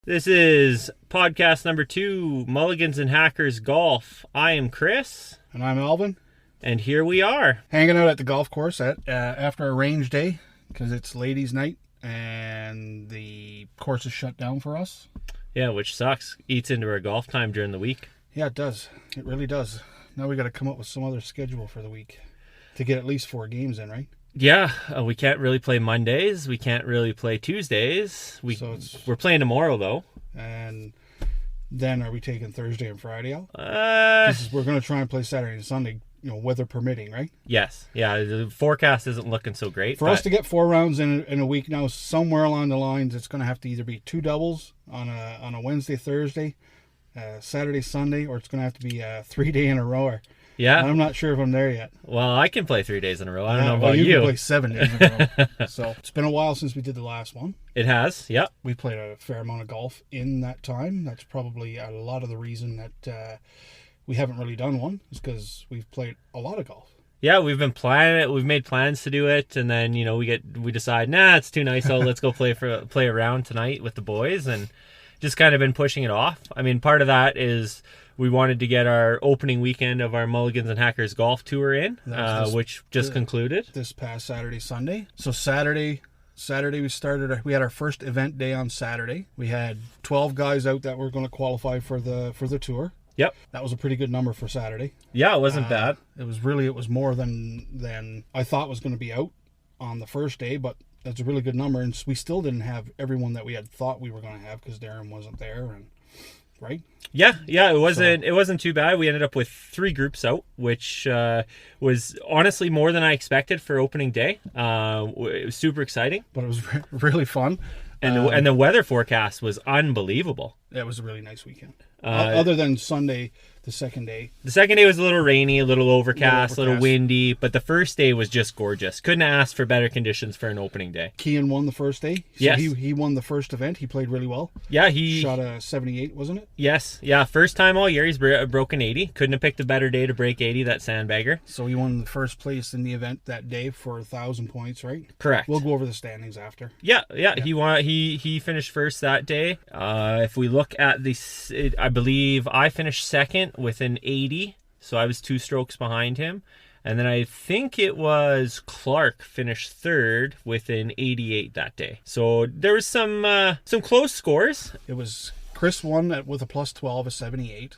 This is podcast number 2, Mulligans and Hackers Golf. I am Chris. And I'm Alvin. And here we are. Hanging out at the golf course after a range day, because it's ladies' night and the course is shut down for us. Yeah, which sucks. Eats into our golf time during the week. Yeah, it does. It really does. Now we got to come up with some other schedule for the week to get at least 4 games in, right? Yeah, we can't really play Mondays. We can't really play Tuesdays. We're playing tomorrow, though. And then are we taking Thursday and Friday out? We're going to try and play Saturday and Sunday, weather permitting, right? Yes. Yeah, the forecast isn't looking so great. For us to get 4 rounds in a week now, somewhere along the lines, it's going to have to either be 2 doubles on a Wednesday, Thursday, Saturday, Sunday, or it's going to have to be a 3-day in a row. Yeah. I'm not sure if I'm there yet. Well, I can play 3 days in a row. I don't know about you. You Can play 7 days in a row. So it's been a while since we did the last one. It has, yep. We played a fair amount of golf in that time. That's probably a lot of the reason that we haven't really done one, is because we've played a lot of golf. Yeah, we've been planning it. We've made plans to do it, and then we decide, it's too nice. So let's go play around tonight with the boys, and just kind of been pushing it off. I mean, part of that is we wanted to get our opening weekend of our Mulligans and Hackers golf tour in, which just concluded this past Saturday, Sunday. So Saturday we had our first event day on Saturday. We had 12 guys out that were going to qualify for the tour. Yep. That was a pretty good number for Saturday. Yeah, it wasn't bad. It was more than I thought was going to be out on the first day, but that's a really good number, and we still didn't have everyone that we had thought we were going to have because Darren wasn't there, and right? Yeah, it wasn't too bad. We ended up with 3 groups out, which was honestly more than I expected for opening day. It was super exciting, but it was really fun, and the weather forecast was unbelievable. It was a really nice weekend. Other than Sunday, the second day. The second day was a little rainy, a little overcast, a little windy, but the first day was just gorgeous. Couldn't ask for better conditions for an opening day. Kean won the first day. So yes. He won the first event. He played really well. Yeah, he shot a 78, wasn't it? Yes. Yeah, first time all year he's broken 80. Couldn't have picked a better day to break 80, that sandbagger. So he won the first place in the event that day for 1,000 points, right? Correct. We'll go over the standings after. Yeah. He finished first that day. If we look at I believe I finished second with an 80, so I was 2 strokes behind him. And then I think it was Clark finished third with an 88 that day. So there was some close scores. It was Chris won with a plus 12, a 78.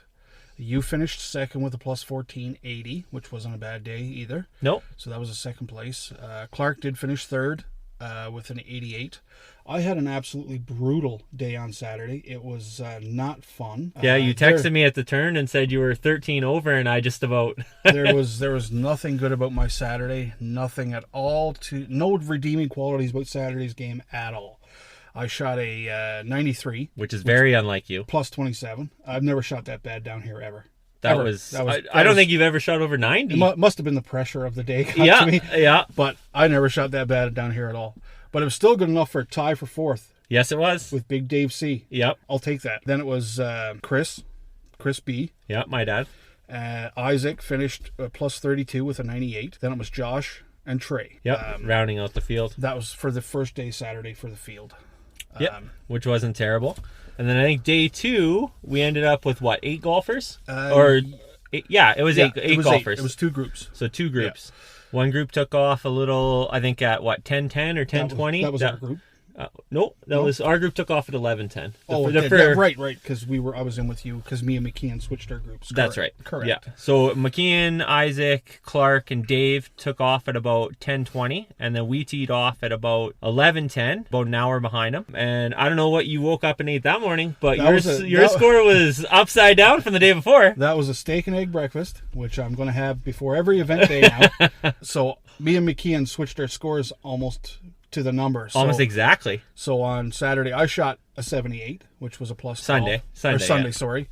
You finished second with a plus 14, 80, which wasn't a bad day either. Nope. So that was a second place. Clark did finish third with an 88. I had an absolutely brutal day on Saturday. It was not fun. Yeah, you texted me at the turn and said you were 13 over, and I just about... there was nothing good about my Saturday. Nothing at all. No redeeming qualities about Saturday's game at all. I shot a 93. Which is very unlike you. Plus 27. I've never shot that bad down here ever. I don't think you've ever shot over 90. It must have been the pressure of the day got to me. Yeah. But I never shot that bad down here at all. But it was still good enough for a tie for 4th. Yes, it was. With Big Dave C. Yep. I'll take that. Then it was Chris B. Yep, my dad. Isaac finished plus 32 with a 98. Then it was Josh and Trey. Yep, rounding out the field. That was for the first day Saturday for the field. Yep, which wasn't terrible. And then I think day 2, we ended up with, 8 golfers? It was 8 golfers. It was 2 groups. So 2 groups. Yeah. One group took off a little, I think at 10:10 or 10:20. That was our group. Was our group took off at 11:10. Right. Because I was in with you because me and McKeon switched our groups. That's right. Correct. Yeah. So McKeon, Isaac, Clark, and Dave took off at about 10:20, and then we teed off at about 11:10, about an hour behind them. And I don't know what you woke up and ate that morning, but your score was upside down from the day before. That was a steak and egg breakfast, which I'm going to have before every event day now. So me and McKeon switched our scores almost to the number. Almost exactly. So on Saturday, I shot a 78, which was a plus 12. Sunday, sorry.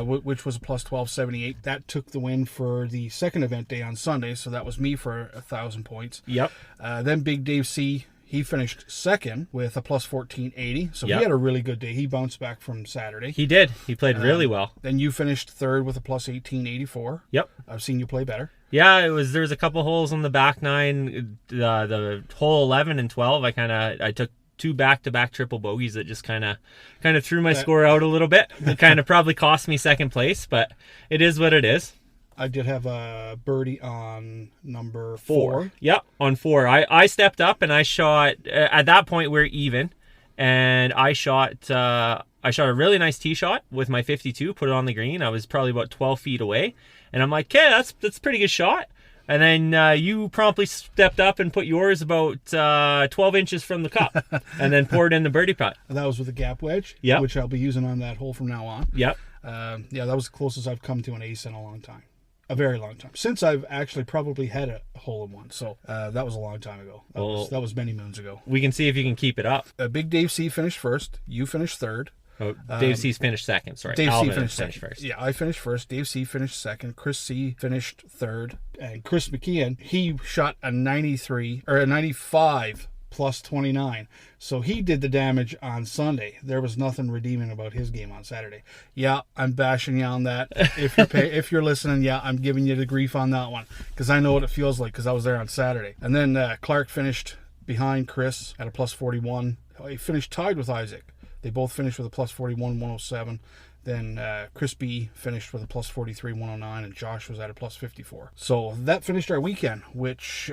Which was a plus 12, 78. That took the win for the second event day on Sunday, so that was me for 1,000 points. Yep. Then Big Dave C, he finished second with a plus 1480. So he had a really good day. He bounced back from Saturday. He did. He played really well. Then you finished third with a plus 1884. Yep. I've seen you play better. Yeah, there was a couple holes on the back nine. The hole 11 and 12, I took two back-to-back triple bogeys that just kind of threw my score out a little bit. It kind of probably cost me second place, but it is what it is. I did have a birdie on number 4. Yep, on 4. I stepped up and I shot. At that point, we're even, and I shot a really nice tee shot with my 52. Put it on the green. I was probably about 12 feet away, and I'm like, "Okay, that's a pretty good shot." And then you promptly stepped up and put yours about 12 inches from the cup and then poured in the birdie putt. That was with a gap wedge, which I'll be using on that hole from now on. Yep. Yeah, that was the closest I've come to an ace in a long time. A very long time. Since I've actually probably had a hole-in-one. So that was a long time ago. That was many moons ago. We can see if you can keep it up. Big Dave C. finished first. You finished third. Oh, Dave C's finished second. Sorry, Dave Alvin C finished first. Yeah, I finished first. Dave C finished second. Chris C finished third, and Chris McKeon, he shot a 93 or a 95 plus 29. So he did the damage on Sunday. There was nothing redeeming about his game on Saturday. Yeah, I'm bashing you on that. If you're listening, yeah, I'm giving you the grief on that one because I know what it feels like because I was there on Saturday. And then Clark finished behind Chris at a plus 41. He finished tied with Isaac. They both finished with a plus 41, 107. Then Chris B finished with a plus 43, 109, and Josh was at a plus 54. So that finished our weekend, which...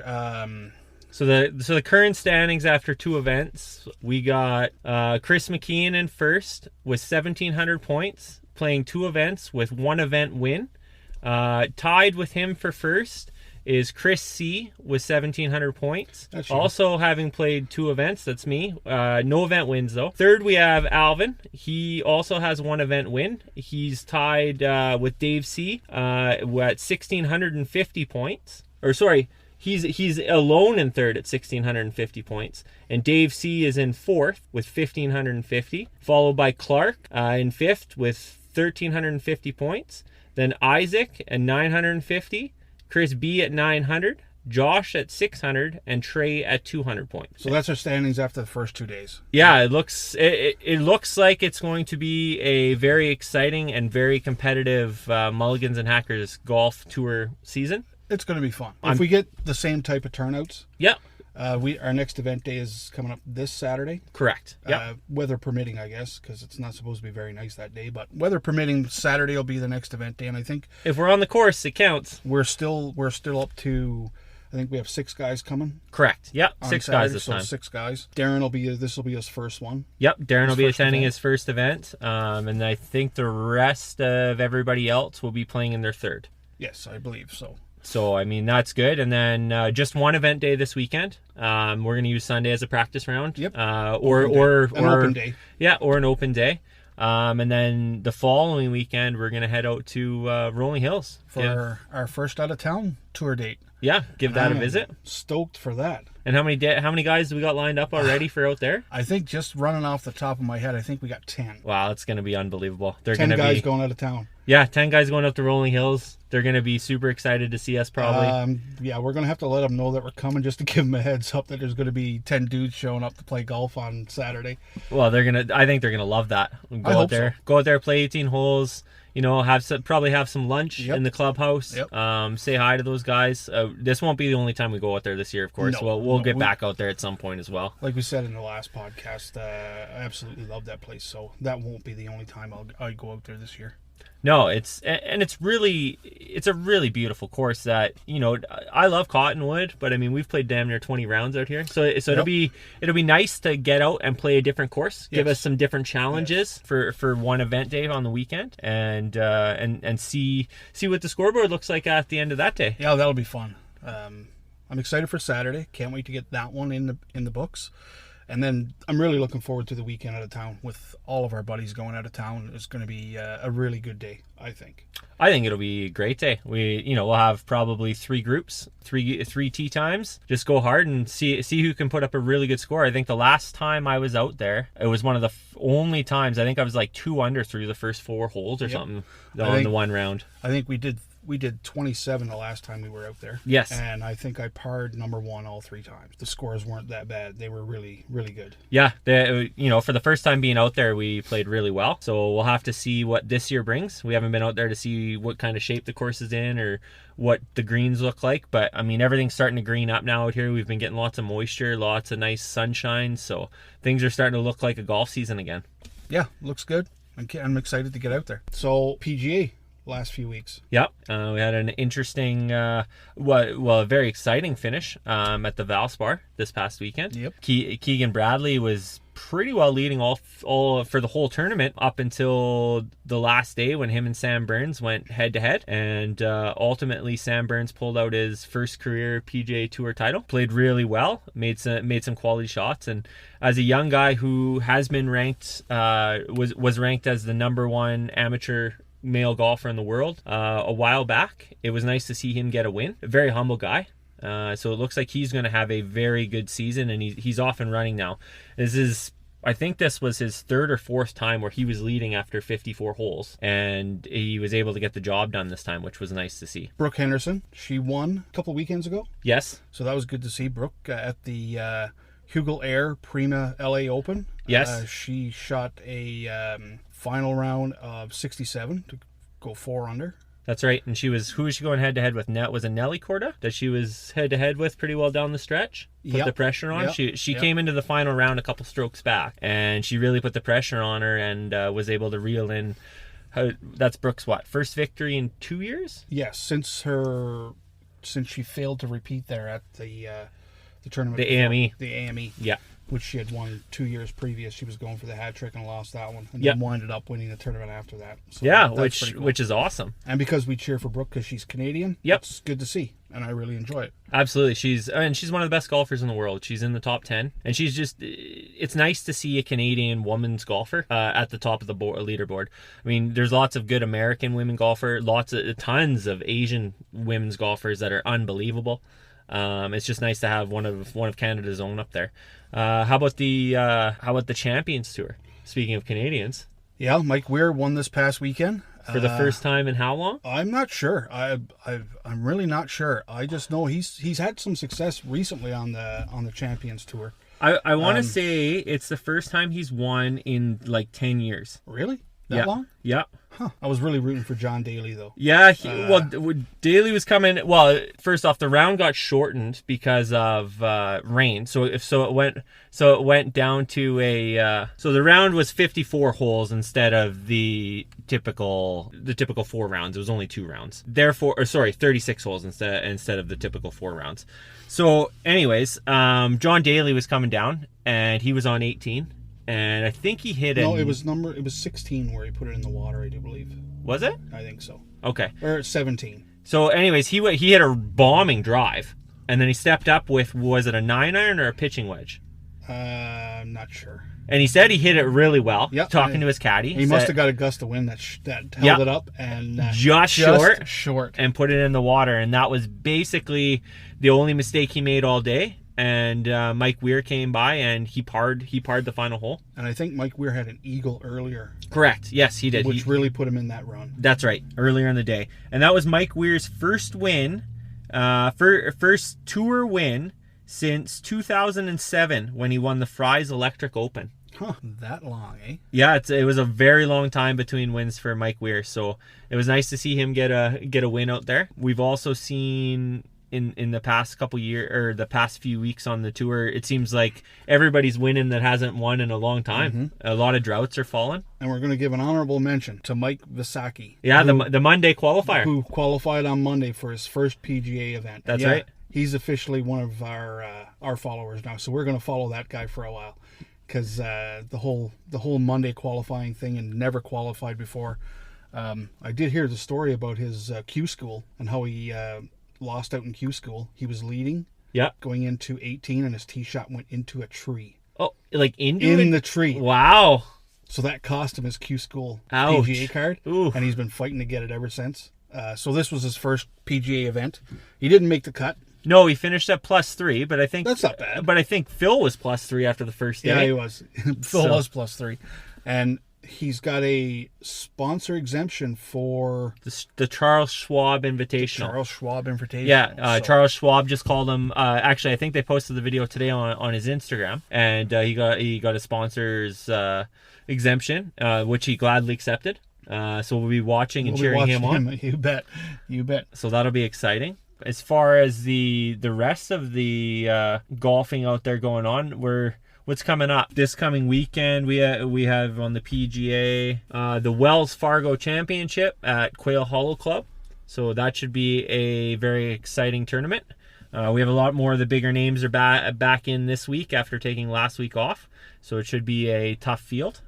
So the current standings after 2 events, we got Chris McKeon in first with 1,700 points, playing 2 events with 1 event win. Tied with him for first is Chris C with 1,700 points. Also having played 2 events, that's me. No event wins though. Third we have Alvin. He also has 1 event win. He's tied with Dave C at 1,650 points. Or sorry, he's alone in third at 1,650 points. And Dave C is in fourth with 1,550. Followed by Clark in fifth with 1,350 points. Then Isaac at 950. Chris B at 900, Josh at 600, and Trey at 200 points. So that's our standings after the first 2 days. Yeah, it looks like it's going to be a very exciting and very competitive Mulligans and Hackers golf tour season. It's going to be fun. If we get the same type of turnouts. Yeah. Our next event day is coming up this Saturday. Correct. Yeah. Weather permitting, I guess, because it's not supposed to be very nice that day. But weather permitting, Saturday will be the next event day, and I think if we're on the course, it counts. We're still up to. I think we have 6 guys coming. Correct. Yep. 6 Saturday, guys this time. 6 guys. Darren this will be his first one. Yep. Darren will be attending his first event, and I think the rest of everybody else will be playing in their third. Yes, I believe so. So, I mean, that's good. And then just 1 event day this weekend. We're going to use Sunday as a practice round. Yep. Or an open day. Yeah, or an open day. And then the following weekend, we're going to head out to Rolling Hills. For our first out-of-town tour date. Yeah, give that a visit. Stoked for that. And how many guys do we got lined up already for out there? I think just running off the top of my head, I think we got 10. Wow, it's going to be unbelievable. 10 guys going out of town. Yeah, 10 guys going up to Rolling Hills. They're going to be super excited to see us probably. Yeah, we're going to have to let them know that we're coming just to give them a heads up that there's going to be 10 dudes showing up to play golf on Saturday. Well, I think they're going to love that. Go out there, play 18 holes. You know, probably have some lunch in the clubhouse. Yep. Say hi to those guys. This won't be the only time we go out there this year, of course. No, we'll get back out there at some point as well. Like we said in the last podcast, I absolutely love that place. So that won't be the only time I go out there this year. No, it's a really beautiful course that, you know, I love Cottonwood, but I mean, we've played damn near 20 rounds out here. So it'll be nice to get out and play a different course, give us some different challenges for one event day on the weekend and see what the scoreboard looks like at the end of that day. Yeah, that'll be fun. I'm excited for Saturday. Can't wait to get that one in the books. And then I'm really looking forward to the weekend out of town with all of our buddies going out of town. It's going to be a really good day, I think. I think it'll be a great day. We'll have probably 3 groups, three tee times. Just go hard and see who can put up a really good score. I think the last time I was out there, it was one of the only times. I think I was like 2 under through the first 4 holes or something on the one round. I think we did we did 27 the last time we were out there. Yes. And I think I parred number 1 all 3 times. The scores weren't that bad. They were really, really good. Yeah, for the first time being out there, we played really well. So we'll have to see what this year brings. We haven't been out there to see what kind of shape the course is in or what the greens look like. But, I mean, everything's starting to green up now out here. We've been getting lots of moisture, lots of nice sunshine. So things are starting to look like a golf season again. Yeah, looks good. I'm excited to get out there. So, PGA. Last few weeks. Yep. We had an interesting, a very exciting finish at the Valspar this past weekend. Yep. Keegan Bradley was pretty well leading all for the whole tournament up until the last day when him and Sam Burns went head-to-head. And ultimately, Sam Burns pulled out his first career PGA Tour title. Played really well, made some quality shots. And as a young guy who has been ranked, was ranked as the number 1 amateur male golfer in the world a while back, it was nice to see him get a win. A very humble guy. So it looks like he's going to have a very good season, and he's off and running now. I think this was his 3rd or 4th time where he was leading after 54 holes, and he was able to get the job done this time, which was nice to see. Brooke Henderson, she won a couple weekends ago. Yes. So that was good to see. Brooke at the Hugel Air Prima LA Open. Yes. She shot a final round of 67 to go 4 under. That's right. And who was she going head-to-head with? Was it Nelly Corda that she was head-to-head with pretty well down the stretch? Put the pressure on. Yep. She came into the final round a couple strokes back, and she really put the pressure on her and was able to reel in. That's Brooke's first victory in 2 years? Yes, since she failed to repeat there at the tournament. The AME. The AME. Yeah. Which she had won 2 years previous. She was going for the hat trick and lost that one, and then winded up winning the tournament after that. So which is awesome. And because we cheer for Brooke because she's Canadian, it's good to see, and I really enjoy it. Absolutely, she's one of the best golfers in the world. She's in the top 10, and it's nice to see a Canadian women's golfer at the top of the leaderboard. I mean, there's lots of good American women golfer, tons of Asian women's golfers that are unbelievable. It's just nice to have one of Canada's own up there. How about the Champions Tour? Speaking of Canadians, yeah, Mike Weir won this past weekend for the first time in how long? I'm not sure. I'm really not sure. I just know he's had some success recently on the Champions Tour. I want to say it's the first time he's won in like 10 years. Really? That long? Yeah. Huh. I was really rooting for John Daly, though. Yeah, Daly was coming. Well, first off, the round got shortened because of rain. So it went down to so the round was 54 holes instead of the typical 4 rounds. It was only 2 rounds. 36 holes instead of the typical 4 rounds. So, anyways, John Daly was coming down, and he was on 18. And I think he hit it. No, it was 16 where he put it in the water, I do believe. Was it? I think so. Okay. Or 17. So, anyways, he hit a bombing drive, and then he stepped up with, was it a 9-iron or a pitching wedge? I'm not sure. And he said he hit it really well. Yep. Talking to his caddy, he must have got a gust of wind that held it up and just short, and put it in the water. And that was basically the only mistake he made all day. And Mike Weir came by and he parred the final hole. And I think Mike Weir had an eagle earlier. Correct. Yes, he did. Which really put him in that run. That's right. Earlier in the day. And that was Mike Weir's first win, first tour win since 2007 when he won the Fry's Electric Open. Huh, that long, eh? Yeah, it was a very long time between wins for Mike Weir. So it was nice to see him get a win out there. We've also seen in the past couple years or the past few weeks on the tour, it seems like everybody's winning that hasn't won in a long time. Mm-hmm. A lot of droughts are falling. And we're going to give an honorable mention to Mike Vasaki. Yeah, the Monday qualifier. Who qualified on Monday for his first PGA event. That's right. He's officially one of our followers now, so we're going to follow that guy for a while. Because the whole Monday qualifying thing and never qualified before. I did hear the story about his Q school and how he lost out in Q school. He was leading, going into 18, and his tee shot went into a tree. Oh, like in the tree. Wow. So that cost him his Q school Ouch. PGA card, Ooh. And he's been fighting to get it ever since. So this was his first PGA event. He didn't make the cut. No, he finished at +3, but I think that's not bad. But I think Phil was +3 after the first day. Yeah, he was. Phil was +3, and he's got a sponsor exemption for the Charles Schwab Invitational. Charles Schwab Invitational. Yeah, Charles Schwab just called him. Actually, I think they posted the video today on his Instagram, and he got a sponsor's exemption, which he gladly accepted. So we'll be watching and cheering him on. You bet. So that'll be exciting. As far as the rest of the golfing out there going on, what's coming up this coming weekend? We have on the PGA the Wells Fargo Championship at Quail Hollow Club. So that should be a very exciting tournament. We have a lot more of the bigger names are back in this week after taking last week off. So it should be a tough field.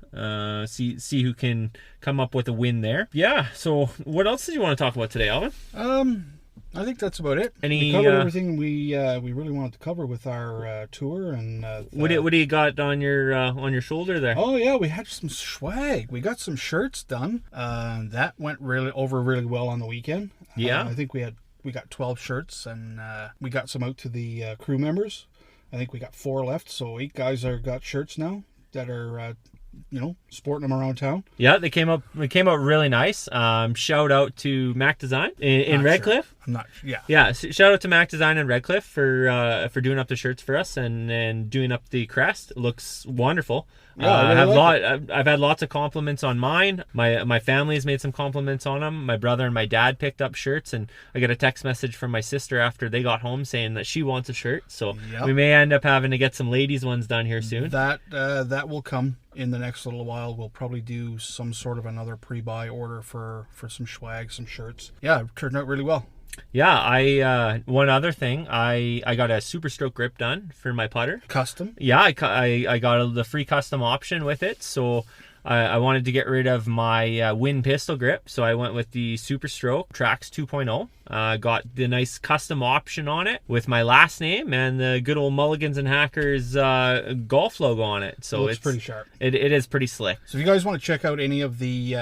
See who can come up with a win there. Yeah. So what else did you want to talk about today, Alvin? I think that's about it. We covered everything we really wanted to cover with our tour. And what do you got on your shoulder there? Oh yeah, we had some swag. We got some shirts done. That went really well on the weekend. Yeah, I think we got 12 shirts, and we got some out to the crew members. I think we got 4 left, so 8 guys got shirts now that are sporting them around town. Yeah, they came out really nice. Shout out to Mac Design in Redcliffe. Sure. Yeah. Shout out to Mac Design in Redcliffe for doing up the shirts for us and doing up the crest. It looks wonderful. Yeah, I've had lots of compliments on mine. My family has made some compliments on them. My brother and my dad picked up shirts, and I got a text message from my sister after they got home saying that she wants a shirt. So we may end up having to get some ladies ones done here soon. That will come in the next little while. We'll probably do some sort of another pre-buy order for some swag, some shirts. Yeah, it turned out really well. Yeah, one other thing, I got a Super Stroke grip done for my putter. Custom? Yeah, I got the free custom option with it, so I wanted to get rid of my Win pistol grip, so I went with the Super Stroke Trax 2.0. Got the nice custom option on it with my last name and the good old Mulligans and Hackers golf logo on it. So it's pretty sharp. It is pretty slick. So if you guys want to check out any of the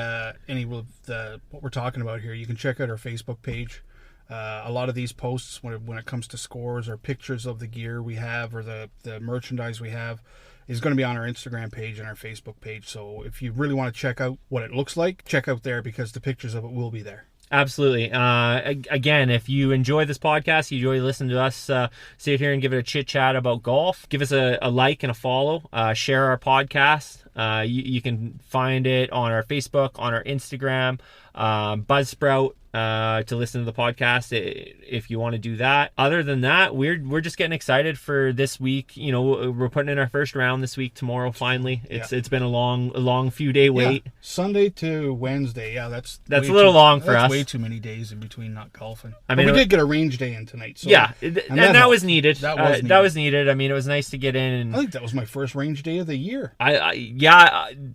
what we're talking about here, you can check out our Facebook page. A lot of these posts, when it comes to scores or pictures of the gear we have or the merchandise we have, is going to be on our Instagram page and our Facebook page. So if you really want to check out what it looks like, check out there because the pictures of it will be there. Absolutely. Again, if you enjoy this podcast, you enjoy listening to us sit here and give it a chit chat about golf, give us a like and a follow. Share our podcast. You can find it on our Facebook, on our Instagram, Buzzsprout. To listen to the podcast if you want to do that. Other than that, we're just getting excited for this week. We're putting in our first round this week tomorrow. Finally, it's been a long few day wait. Yeah. Sunday to Wednesday. Yeah, that's a little long for us. That's way too many days in between not golfing. But we did get a range day in tonight. So, yeah, and that was needed. That was needed. I mean, it was nice to get in. And I think that was my first range day of the year. I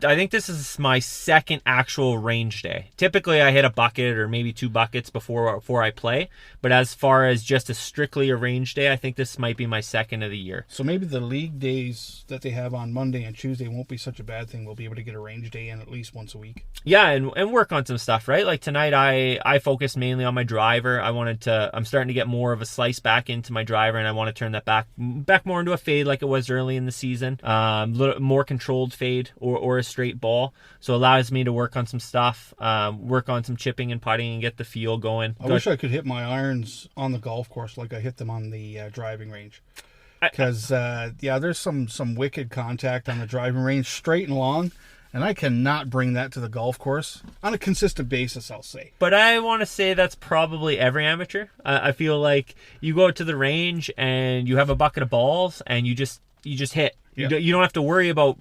think this is my second actual range day. Typically, I hit a bucket or maybe 2 buckets before I play, but as far as just strictly a range day, I think this might be my second of the year. So maybe the league days that they have on Monday and Tuesday won't be such a bad thing. We'll be able to get a range day in at least once a week. Yeah, and work on some stuff, right? Like tonight I focused mainly on my driver. I'm starting to get more of a slice back into my driver, and I want to turn that back more into a fade like it was early in the season. A little more controlled fade or a straight ball. So it allows me to work on some stuff, work on some chipping and putting and get the feel going. I wish I could hit my irons on the golf course like I hit them on the driving range. Because, there's some wicked contact on the driving range, straight and long, and I cannot bring that to the golf course on a consistent basis, I'll say. But I want to say that's probably every amateur. I feel like you go to the range and you have a bucket of balls and you just hit. You don't have to worry about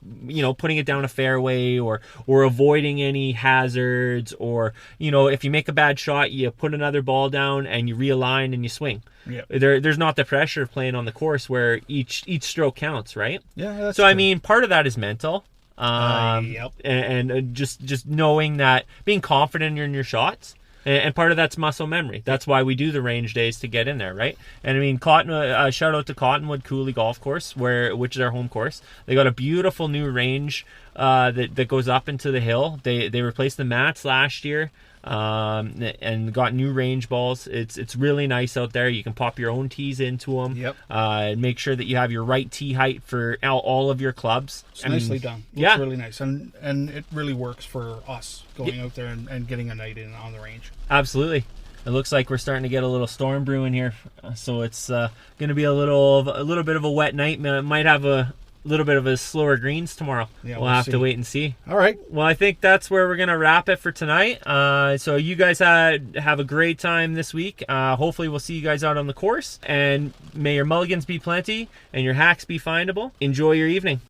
putting it down a fairway or avoiding any hazards, or if you make a bad shot, you put another ball down and you realign and you swing. Yeah. There's not the pressure of playing on the course where each stroke counts, right? Yeah, that's so true. I mean, part of that is mental. And just knowing that, being confident in your shots. And part of that's muscle memory. That's why we do the range days, to get in there, right? And I mean, shout out to Cottonwood Cooley Golf Course, which is our home course. They got a beautiful new range that goes up into the hill. They replaced the mats last year. And got new range balls. It's really nice out there. You can pop your own tees into them. Yep. And make sure that you have your right tee height for all of your clubs. It's nicely done. Looks really nice, and it really works for us going out there and getting a night in on the range. Absolutely. It looks like we're starting to get a little storm brewing here, so it's going to be a little bit of a wet night. Might have a little bit of a slower greens tomorrow. Yeah, we'll have to wait and see. All right. Well, I think that's where we're going to wrap it for tonight. So you guys have a great time this week. Hopefully we'll see you guys out on the course. And may your mulligans be plenty and your hacks be findable. Enjoy your evening.